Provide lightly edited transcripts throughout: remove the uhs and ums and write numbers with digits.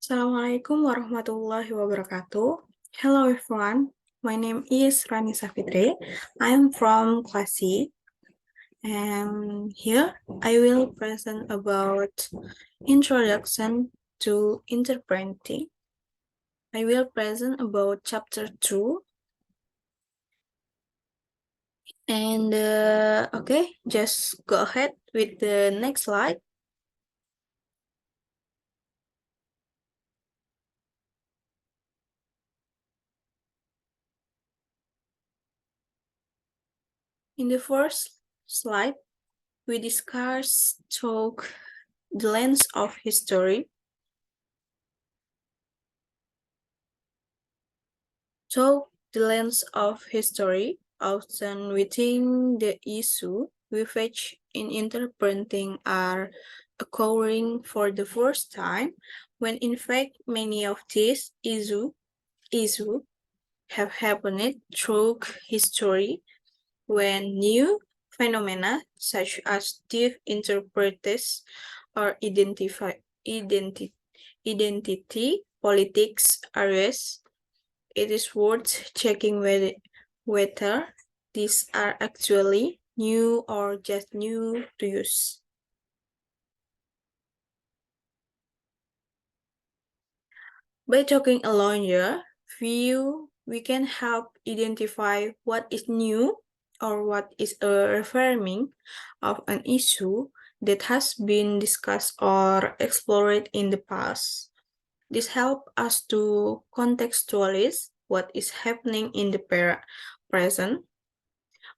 Assalamualaikum warahmatullahi wabarakatuh. Hello everyone, my name is Rani Safitri. I am from class C, and here I will present about Introduction to Interprenting. I will present about chapter 2. And okay, just go ahead with the next slide. In the first slide, we discuss through the lens of history. Through the lens of history, often within the issue we face in interpreting are occurring for the first time, when in fact many of these issues have happened through history, when new phenomena such as deep interpreters or identity politics arise. It is worth checking whether these are actually new or just new to use. By talking along here, we can help identify what is new or what is a reframing of an issue that has been discussed or explored in the past. This helps us to contextualize what is happening in the present.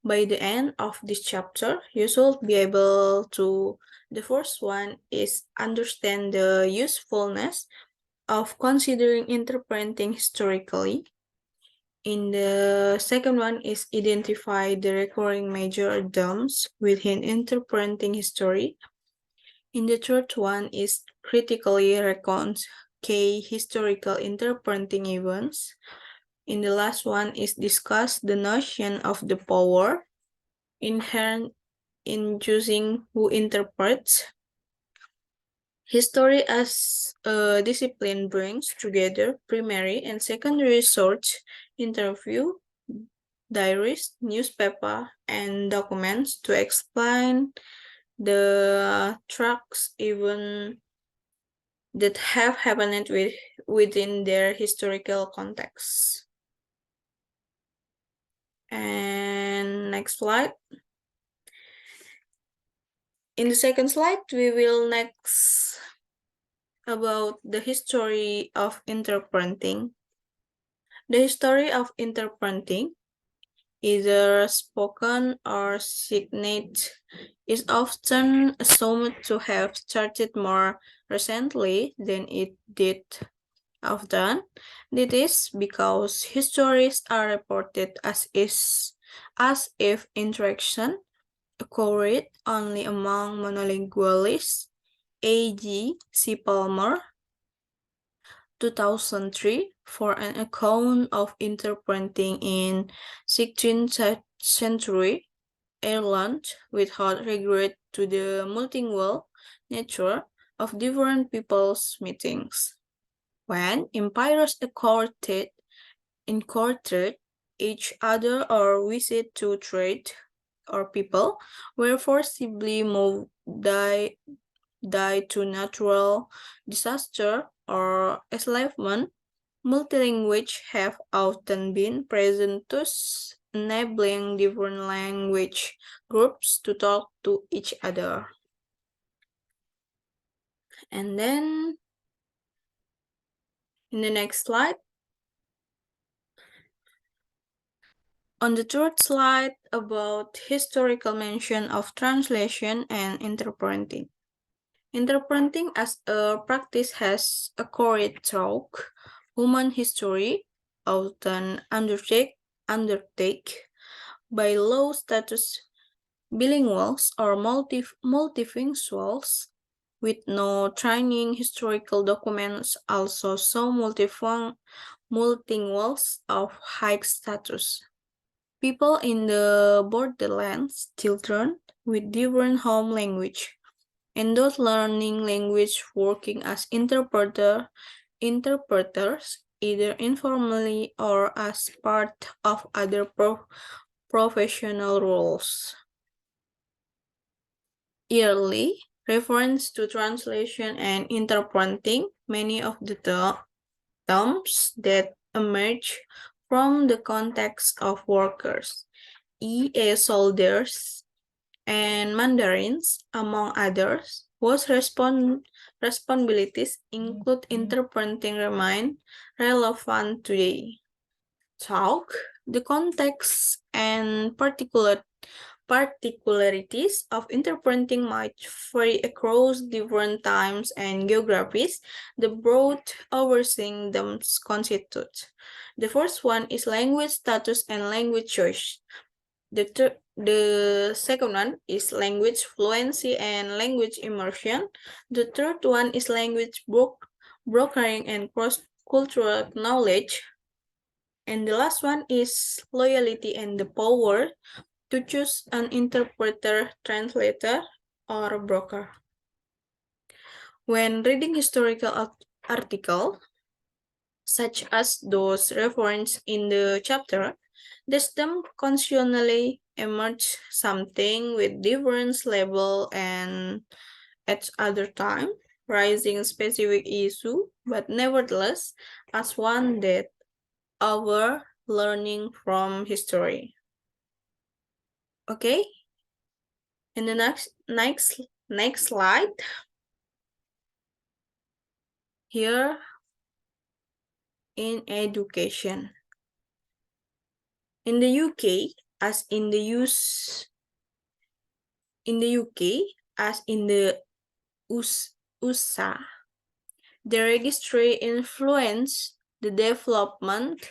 By the end of this chapter, you should be able to, the first one is understand the usefulness of considering interpreting historically. In the second one is identify the recurring major themes within interpreting history. In the third one is critically recount key historical interpreting events. In the last one is discuss the notion of the power inherent in choosing who interprets. History as a discipline brings together primary and secondary research, interview, diaries, newspaper, and documents to explain the tracks even that have happened within their historical context. And next slide. In the second slide, we will next about the history of interpreting. The history of interpreting, either spoken or signed, is often assumed to have started more recently than it did. Often, this is because histories are reported as if interaction occurred only among monolingualists. A.G. C. Palmer, 2003, for an account of interpreting in 16th century Ireland without regard to the multilingual nature of different people's meetings. When empires encountered each other or wished to trade, or people were forcibly moved die to natural disaster or enslavement, multilinguage have often been present, thus enabling different language groups to talk to each other. And then in the next slide, on the third slide about historical mention of translation and interpreting. Interpreting as a practice has occurred through human history, often undertake by low status bilinguals or multilinguals with no training. Historical documents also show multilinguals of high status. People in the borderlands, children with different home language, and those learning language working as interpreter interpreters, either informally or as part of other professional roles. Yearly, reference to translation and interpreting many of the terms that emerge from the context of workers, e.a. soldiers, and mandarins, among others, whose responsibilities include interpreting remain relevant today. Talk, the context and particularities of interpreting might vary across different times and geographies. The broad overseeing them constitute. The first one is language status and language choice. The second one is language fluency and language immersion. The third one is language brokering and cross-cultural knowledge. And the last one is loyalty and the power to choose an interpreter, translator, or broker. When reading historical articles, such as those referenced in the chapter, does them constantly emerge something with different level and at other time, raising specific issue, but nevertheless as one that our learning from history. Okay, in the next slide, here in education. In the UK, as in the USA, the registry influenced the development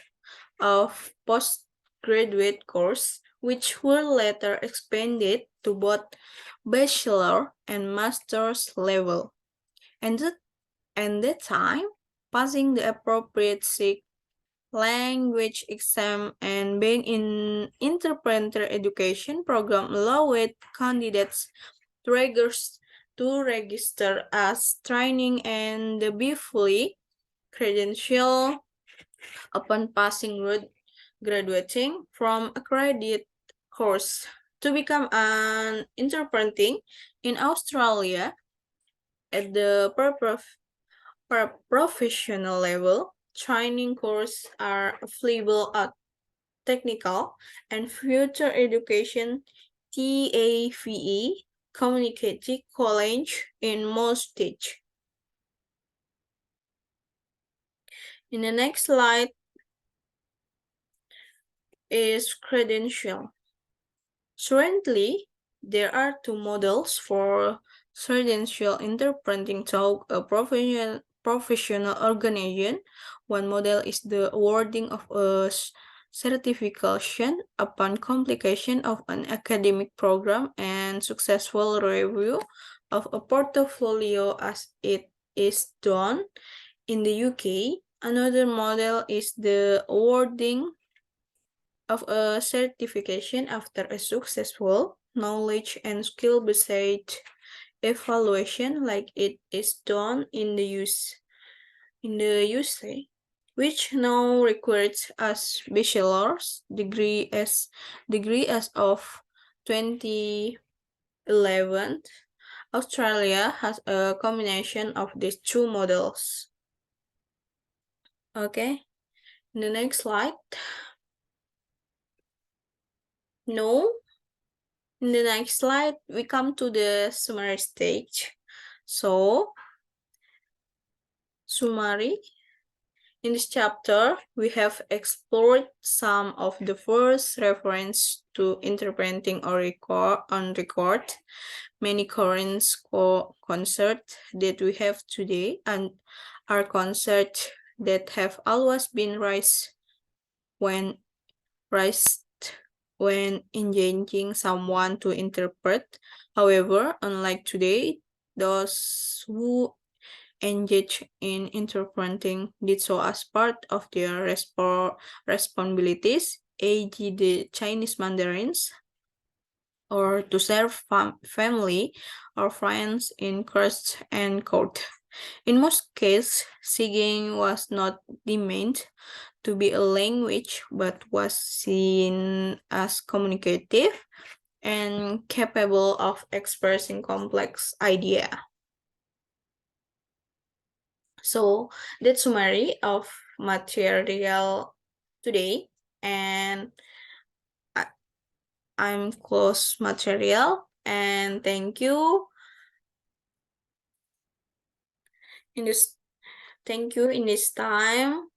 of postgraduate courses, which were later expanded to both bachelor and master's level. And at that time, passing the appropriate SIG language exam and being in interpreter education program allowed candidates to register as training and be fully credentialed upon passing graduating from accredited course. To become an interpreting in Australia at the professional level, training courses are available at technical and future education TAVE communicative college in most states. In the next slide is credential. Currently, there are two models for credential interpreting to a professional organization. One model is the awarding of a certification upon completion of an academic program and successful review of a portfolio as it is done in the UK. Another model is the awarding of a certification after a successful knowledge and skill-based evaluation like it is done in the USA, which now requires as bachelor's degree as of 2011. Australia has a combination of these two models. Okay, the next slide. No. In the next slide, we come to the summary stage. So, summary. In this chapter, we have explored some of the first reference to interpreting or on record, many current concerts that we have today, and are concerts that have always been raised when engaging someone to interpret. However, unlike today, those who engage in interpreting did so as part of their responsibilities, e.g. the Chinese mandarins, or to serve family or friends in court and court. In most cases, singing was not deemed to be a language but was seen as communicative and capable of expressing complex ideas. So that's summary of material today, and I'm close material, and thank you in this in this time.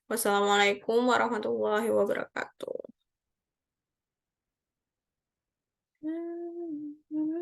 Wassalamualaikum warahmatullahi wabarakatuh.